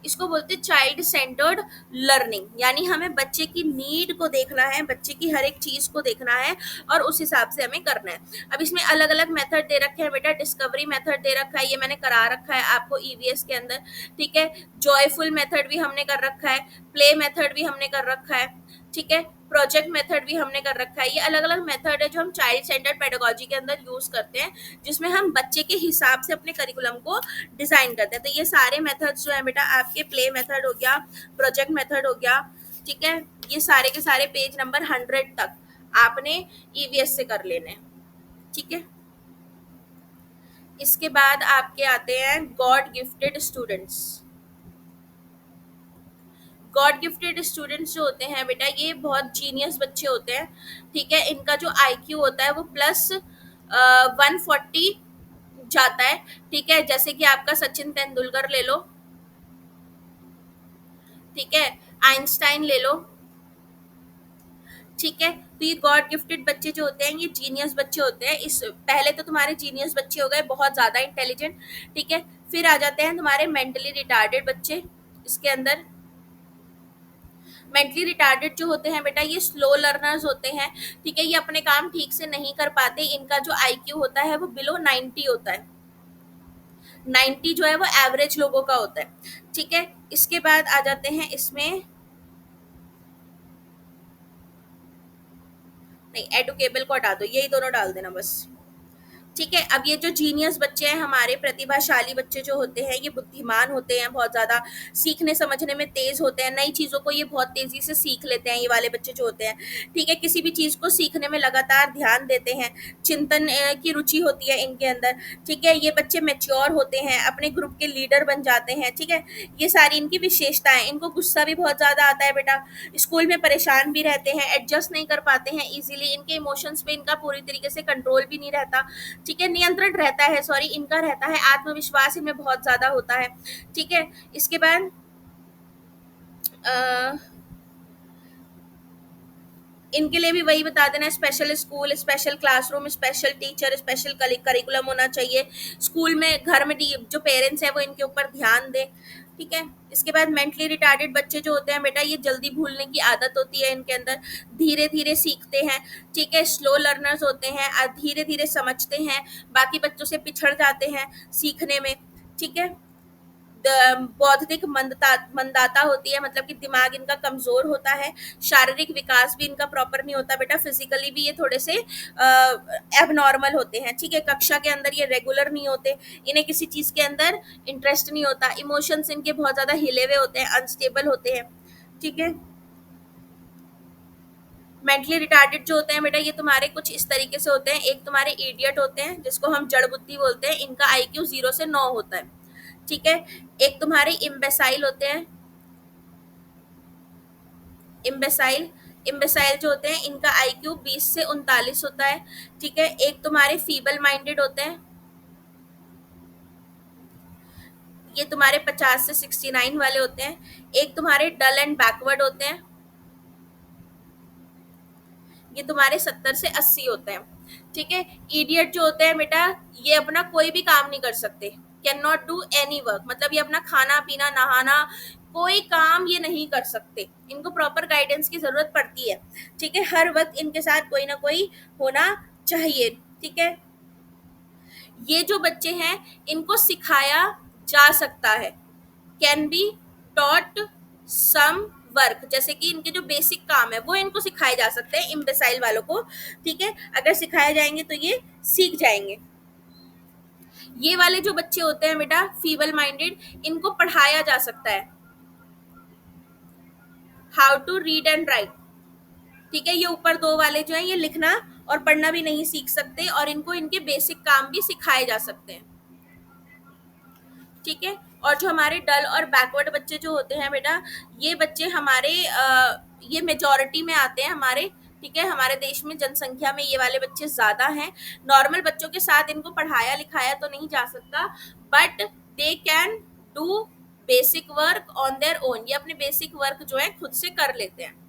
इसको बोलते हैं चाइल्ड सेंटर्ड लर्निंग, यानी हमें बच्चे की नीड को देखना है, बच्चे की हर एक चीज को देखना है और उस हिसाब से हमें करना है। अब इसमें अलग अलग मेथड दे रखे हैं बेटा, डिस्कवरी मेथड दे रखा है, ये मैंने करा रखा है आपको ईवीएस के अंदर, ठीक है। जॉयफुल मेथड भी हमने कर रखा है, प्ले मेथड भी हमने कर रखा है, ठीक है। प्रोजेक्ट मेथड भी हमने कर रखा है। ये अलग अलग मेथड है जो हम चाइल्ड सेंटर्ड पेडागोजी के अंदर यूज करते हैं, जिसमें हम बच्चे के हिसाब से अपने करिकुलम को डिजाइन करते हैं। तो ये सारे मेथड्स जो है बेटा आपके, प्ले मेथड हो गया, प्रोजेक्ट मेथड हो गया, ठीक है, ये सारे के सारे पेज नंबर 100 तक आपने ईवीएस से कर लेने, ठीक है। इसके बाद आपके आते हैं God gifted students. God gifted students जो होते हैं बेटा, ये बहुत जीनियस बच्चे होते हैं, ठीक है। इनका जो आईक्यू होता है वो प्लस 140 जाता है, ठीक है। जैसे कि आपका सचिन तेंदुलकर ले लो, ठीक है, आइंस्टाइन ले लो, ठीक है। तो ये गॉड गिफ्टेड बच्चे जो होते हैं ये जीनियस बच्चे होते हैं। इस पहले तो तुम्हारे जीनियस बच्चे हो गए बहुत ज्यादा इंटेलिजेंट, ठीक है। फिर आ जाते हैं तुम्हारे मेंटली रिटार्डेड बच्चे। इसके अंदर मेंटली रिटार्डेड जो होते हैं बेटा, ये स्लो लर्नर्स होते हैं, ठीक है। ये अपने काम ठीक से नहीं कर पाते, इनका जो आईक्यू होता है वो बिलो 90 होता है, 90 जो है वो एवरेज लोगों का होता है, ठीक है। इसके बाद आ जाते हैं इसमें, नहीं एडुकेबल को हटा दो, यही दोनों डाल देना बस, ठीक है। अब ये जो जीनियस बच्चे हैं, हमारे प्रतिभाशाली बच्चे जो होते हैं, ये बुद्धिमान होते हैं, बहुत ज़्यादा सीखने समझने में तेज़ होते हैं, नई चीज़ों को ये बहुत तेज़ी से सीख लेते हैं, ये वाले बच्चे जो होते हैं। ठीक है, किसी भी चीज़ को सीखने में लगातार ध्यान देते हैं, चिंतन की रुचि होती है इनके अंदर। ठीक है, ये बच्चे मैच्योर होते हैं, अपने ग्रुप के लीडर बन जाते हैं। ठीक है, ये सारी इनकी विशेषताएं। इनको गुस्सा भी बहुत ज़्यादा आता है बेटा, स्कूल में परेशान भी रहते हैं, एडजस्ट नहीं कर पाते हैं इजीली, इनके इमोशंस पे इनका पूरी तरीके से कंट्रोल भी नहीं रहता। ठीक है, नियंत्रण रहता है, सॉरी इनका रहता है, आत्मविश्वास इनमें बहुत ज्यादा होता है। ठीक है, इसके बाद अ, इनके लिए भी वही बता देना, special school, special classroom, special teacher, special curriculum होना चाहिए स्कूल में। घर में जो पेरेंट्स है वो इनके ऊपर ध्यान दें। ठीक है, इसके बाद मेंटली रिटार्डेड बच्चे जो होते हैं बेटा, ये जल्दी भूलने की आदत होती है इनके अंदर, धीरे धीरे सीखते हैं। ठीक है, स्लो लर्नर्स होते हैं, धीरे धीरे समझते हैं, बाकी बच्चों से पिछड़ जाते हैं सीखने में। ठीक है, बौद्धिक मंदाता होती है, मतलब कि दिमाग इनका कमजोर होता है, शारीरिक विकास भी इनका प्रॉपर नहीं होता बेटा, फिजिकली भी ये थोड़े से एबनॉर्मल होते हैं। ठीक है, कक्षा के अंदर ये रेगुलर नहीं होते, इन्हें किसी चीज के अंदर इंटरेस्ट नहीं होता, इमोशंस इनके बहुत ज्यादा हिले हुए होते हैं, अनस्टेबल होते हैं। ठीक है, मेंटली रिटार्डेड जो होते हैं बेटा, ये तुम्हारे कुछ इस तरीके से होते हैं। एक तुम्हारे इडियट होते हैं, जिसको हम जड़ बुद्धि बोलते हैं, इनका आईक्यू 0 से 9 होता है। ठीक है, एक तुम्हारे इम्बेसाइल होते हैं, इम्बेसाइल इम्बेसाइल जो होते हैं, इनका आईक्यू 20 से 39 होता है। ठीक है, एक तुम्हारे फीबल माइंडेड होते हैं, ये तुम्हारे 50 से 69 वाले होते हैं। एक तुम्हारे डल एंड बैकवर्ड होते हैं, ये तुम्हारे 70 से 80 होते हैं। ठीक है, इडियट जो होते हैं बेटा, ये अपना कोई भी काम नहीं कर सकते, can not do any work, मतलब ये अपना खाना पीना नहाना कोई काम ये नहीं कर सकते, इनको प्रॉपर गाइडेंस की जरूरत पड़ती है। ठीक है, हर वक्त इनके साथ कोई ना कोई होना चाहिए। ठीक है, ये जो बच्चे हैं, इनको सिखाया जा सकता है, can be taught some work, जैसे कि इनके जो बेसिक काम है वो इनको सिखाए जा सकते हैं इम्बेसाइल वालों को। ठीक है, अगर सिखाए जाएंगे तो ये सीख जाएंगे। ये वाले जो बच्चे होते हैं बेटा, फीबल माइंडेड, इनको पढ़ाया जा सकता है, how to read and write. ठीक है, ये ऊपर दो वाले जो हैं, ये लिखना और पढ़ना भी नहीं सीख सकते, और इनको इनके बेसिक काम भी सिखाए जा सकते हैं। ठीक है, और जो हमारे डल और बैकवर्ड बच्चे जो होते हैं बेटा, ये बच्चे हमारे ये मेजोरिटी में आते हैं हमारे। ठीक है, हमारे देश में जनसंख्या में ये वाले बच्चे ज्यादा हैं। नॉर्मल बच्चों के साथ इनको पढ़ाया लिखाया तो नहीं जा सकता, but they can do basic work on their own, ये अपने बेसिक वर्क जो है खुद से कर लेते हैं।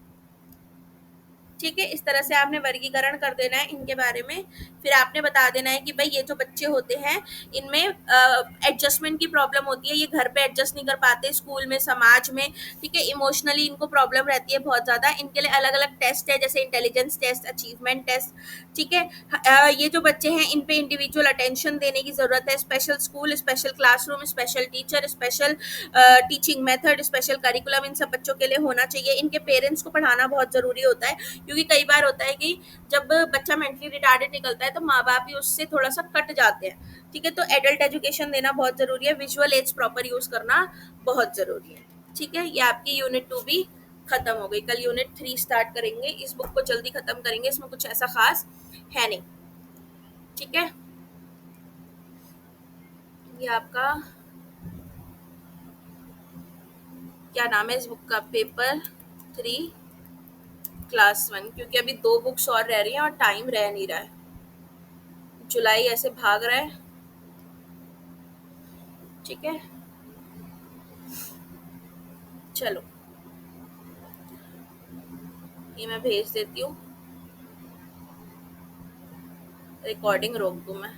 ठीक है, इस तरह से आपने वर्गीकरण कर देना है इनके बारे में। फिर आपने बता देना है कि भाई ये जो बच्चे होते हैं, इनमें एडजस्टमेंट की प्रॉब्लम होती है, ये घर पे एडजस्ट नहीं कर पाते, स्कूल में, समाज में। ठीक है, इमोशनली इनको प्रॉब्लम रहती है बहुत ज़्यादा। इनके लिए अलग अलग टेस्ट है, जैसे इंटेलिजेंस टेस्ट, अचीवमेंट टेस्ट। ठीक है, ये जो बच्चे हैं, इन पे इंडिविजुअल अटेंशन देने की ज़रूरत है, special school, special classroom, special teacher, special teaching method, special curriculum इन सब बच्चों के लिए होना चाहिए। इनके पेरेंट्स को पढ़ाना बहुत ज़रूरी होता है, क्योंकि कई बार होता है कि जब बच्चा मेंटली रिटार्डेड निकलता है तो माँ बाप भी उससे थोड़ा सा कट जाते हैं। ठीक है, तो एडल्ट एजुकेशन देना बहुत ज़रूरी है, विजुअल एड्स प्रॉपर यूज़ करना बहुत ज़रूरी है। ठीक है, ये आपकी यूनिट 2 भी खत्म हो गई। कल यूनिट 3 स्टार्ट करेंगे, इस बुक को जल्दी खत्म करेंगे, इसमें कुछ ऐसा खास है नहीं। ठीक है, ये आपका क्या नाम है इस बुक का, पेपर 3 क्लास 1, क्योंकि अभी 2 बुक्स और रह रही हैं और टाइम रह नहीं रहा है, जुलाई ऐसे भाग रहा है। ठीक है, चलो ये मैं भेज देती हूँ, रिकॉर्डिंग रोक दूँ मैं।